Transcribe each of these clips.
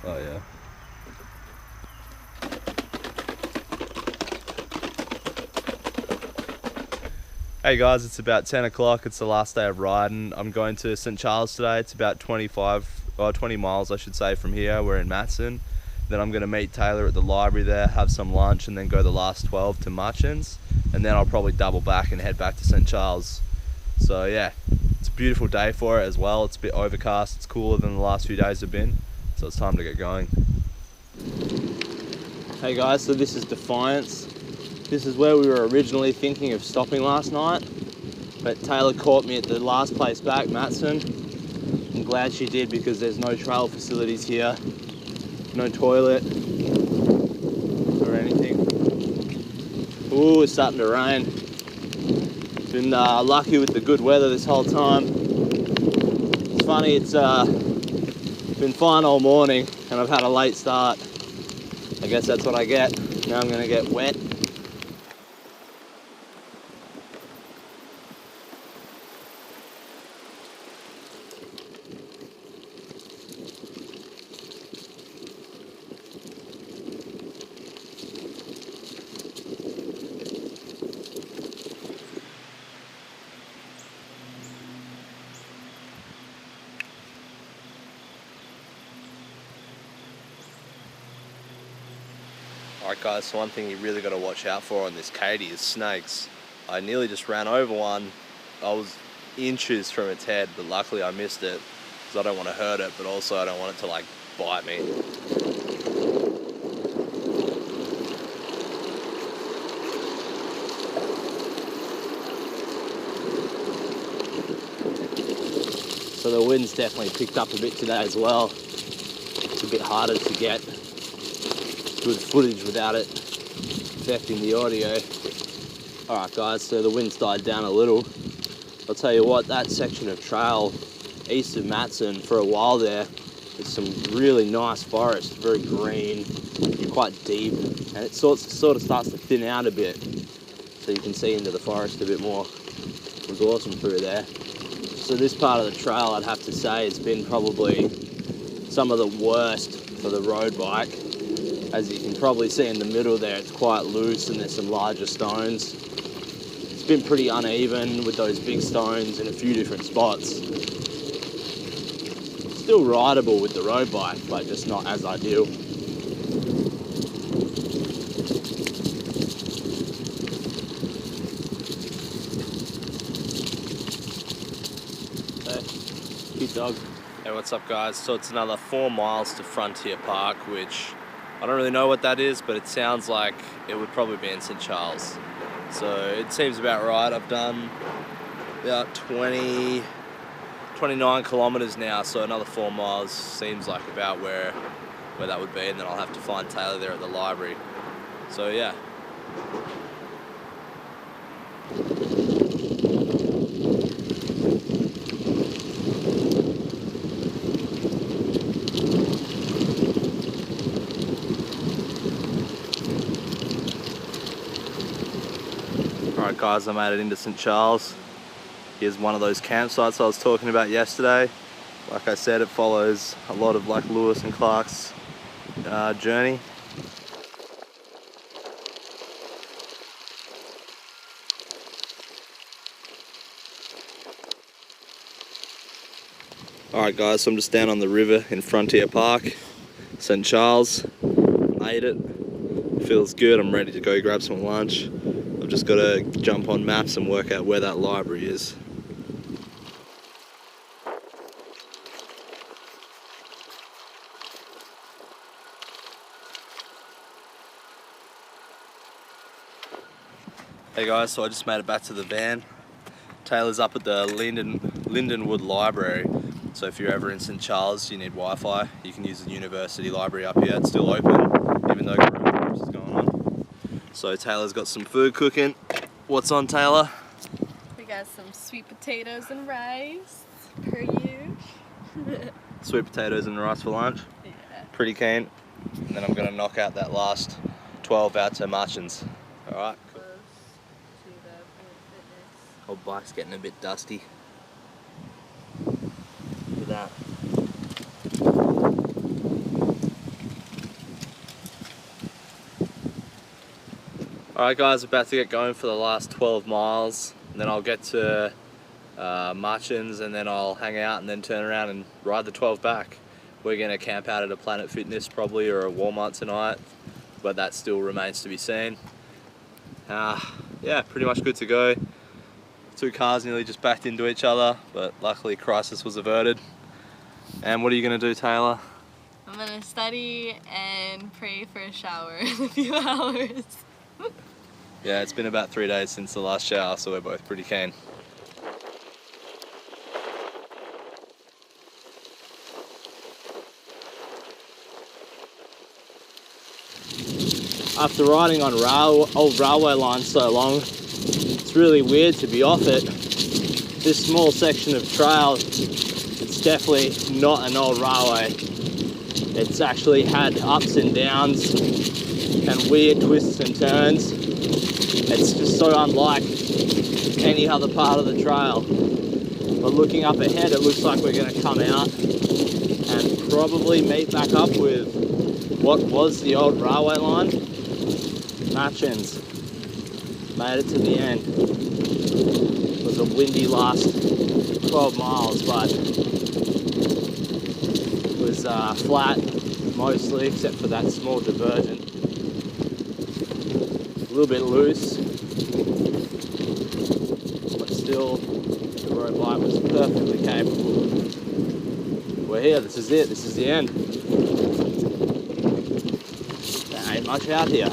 Oh yeah. Hey guys, it's about 10 o'clock. It's the last day of riding. I'm going to St. Charles today. It's about 20 miles, I should say, from here. We're in Matson. Then I'm going to meet Taylor at the library there, have some lunch, and then go the last 12 to Machens. And then I'll probably double back and head back to St. Charles. So yeah, it's a beautiful day for it as well. It's a bit overcast. It's cooler than the last few days have been. So it's time to get going. Hey guys, so this is Defiance. This is where we were originally thinking of stopping last night, but Taylor caught me at the last place back, Matson. I'm glad she did because there's no trail facilities here, no toilet or anything. Ooh, it's starting to rain. Been lucky with the good weather this whole time. It's funny, it's been fine all morning and I've had a late start. I guess that's what I get. Now I'm gonna get wet. Alright guys, so one thing you really got to watch out for on this Katy is snakes. I nearly just ran over one. I was inches from its head, but luckily I missed it because I don't want to hurt it, but also I don't want it to like bite me. So the wind's definitely picked up a bit today as well. It's a bit harder to get good footage without it affecting the audio. Alright guys, so the wind's died down a little. I'll tell you what, that section of trail east of Matson, for a while there, there's some really nice forest, very green, quite deep, and it sort of starts to thin out a bit, so you can see into the forest a bit more. It was awesome through there. So this part of the trail, I'd have to say, has been probably some of the worst for the road bike. As you can probably see in the middle there, it's quite loose and there's some larger stones. It's been pretty uneven with those big stones in a few different spots. Still rideable with the road bike, but just not as ideal. So, cute dog. Hey, what's up guys? So it's another 4 miles to Frontier Park, which I don't really know what that is, but it sounds like it would probably be in St. Charles. So it seems about right. I've done about 29 kilometers now, so another 4 miles seems like about where that would be, and then I'll have to find Taylor there at the library. So yeah. Alright guys, I made it into St. Charles. Here's one of those campsites I was talking about yesterday. Like I said, it follows a lot of like Lewis and Clark's journey. Alright guys, so I'm just down on the river in Frontier Park, St. Charles. Made it. Feels good, I'm ready to go grab some lunch. I've just got to jump on maps and work out where that library is. Hey guys, so I just made it back to the van. Taylor's up at the Lindenwood Library. So if you're ever in St. Charles, you need Wi-Fi, you can use the university library up here. It's still open, even though coronavirus is going on. So Taylor's got some food cooking. What's on, Taylor? We got some sweet potatoes and rice, per usual. Sweet potatoes and rice for lunch? Yeah. Pretty keen. And then I'm going to knock out that last 12 out to Machens. Alright. Close to the fitness. Old bike's getting a bit dusty. Look at that. Alright guys, about to get going for the last 12 miles, and then I'll get to Machens, and then I'll hang out and then turn around and ride the 12 back. We're going to camp out at a Planet Fitness probably, or a Walmart tonight, but that still remains to be seen. Yeah, pretty much good to go. Two cars nearly just backed into each other, but luckily crisis was averted. And what are you going to do, Taylor? I'm going to study and pray for a shower in a few hours. Yeah, it's been about 3 days since the last shower, so we're both pretty keen. After riding on old railway lines so long, it's really weird to be off it. This small section of trail, it's definitely not an old railway. It's actually had ups and downs and weird twists and turns. It's just so unlike any other part of the trail. But looking up ahead, it looks like we're going to come out and probably meet back up with what was the old railway line. Machens. Made it to the end. It was a windy last 12 miles, but it was flat mostly, except for that small divergent. A little bit loose, but still the road bike was perfectly capable. We're here, this is it, this is the end. There ain't much out here.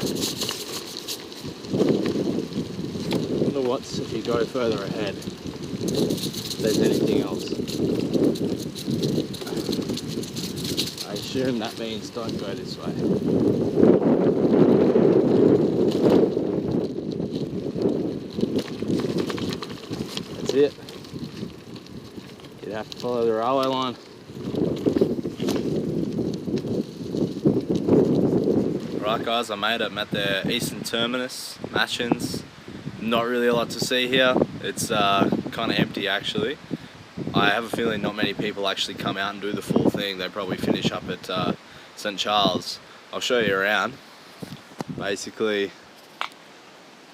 Wonder what's if you go further ahead, if there's anything else. I assume that means don't go this way. It. You'd have to follow the railway line. Right guys, I made it. I'm at the eastern terminus, Machens. Not really a lot to see here. It's kind of empty actually. I have a feeling not many people actually come out and do the full thing. They probably finish up at St. Charles. I'll show you around. Basically,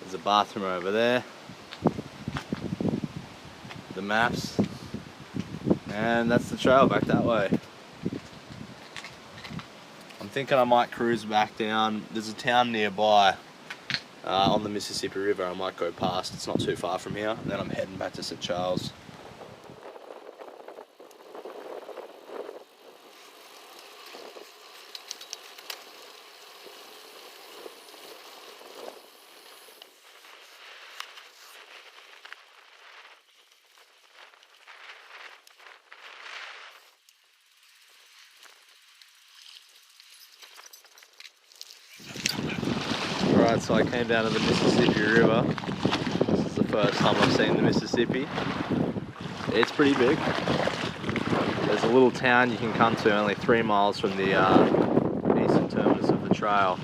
there's a bathroom over there. The maps, and that's the trail back that way. I'm thinking I might cruise back down. There's a town nearby on the Mississippi River I might go past. It's not too far from here, and then I'm heading back to St. Charles. Right, so I came down to the Mississippi River. This is the first time I've seen the Mississippi. It's pretty big. There's a little town you can come to only 3 miles from the eastern terminus of the trail.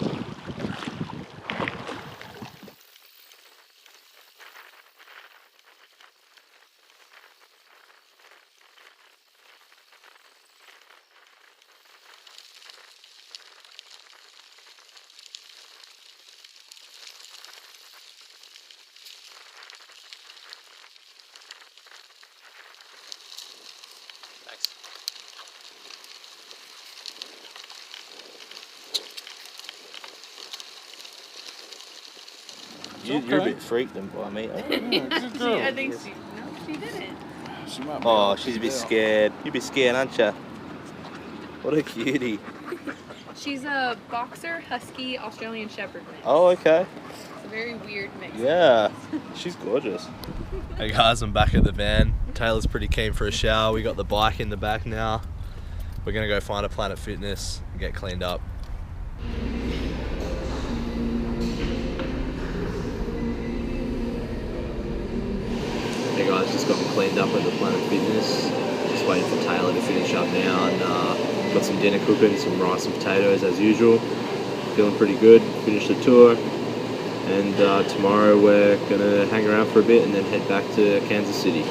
You're a bit freaked by me. I think she didn't. Oh, she's a bit scared. You'd be scared, aren't you? What a cutie. She's a boxer, husky, Australian shepherd mix. Oh, okay. It's a very weird mix. Yeah, she's gorgeous. Hey guys, I'm back at the van. Taylor's pretty keen for a shower. We got the bike in the back now. We're gonna go find a Planet Fitness and get cleaned up. Hey guys, just got me cleaned up at the Planet Fitness. Just waiting for Taylor to finish up now, and got some dinner cooking, some rice and potatoes as usual. Feeling pretty good. Finished the tour, and tomorrow we're gonna hang around for a bit and then head back to Kansas City.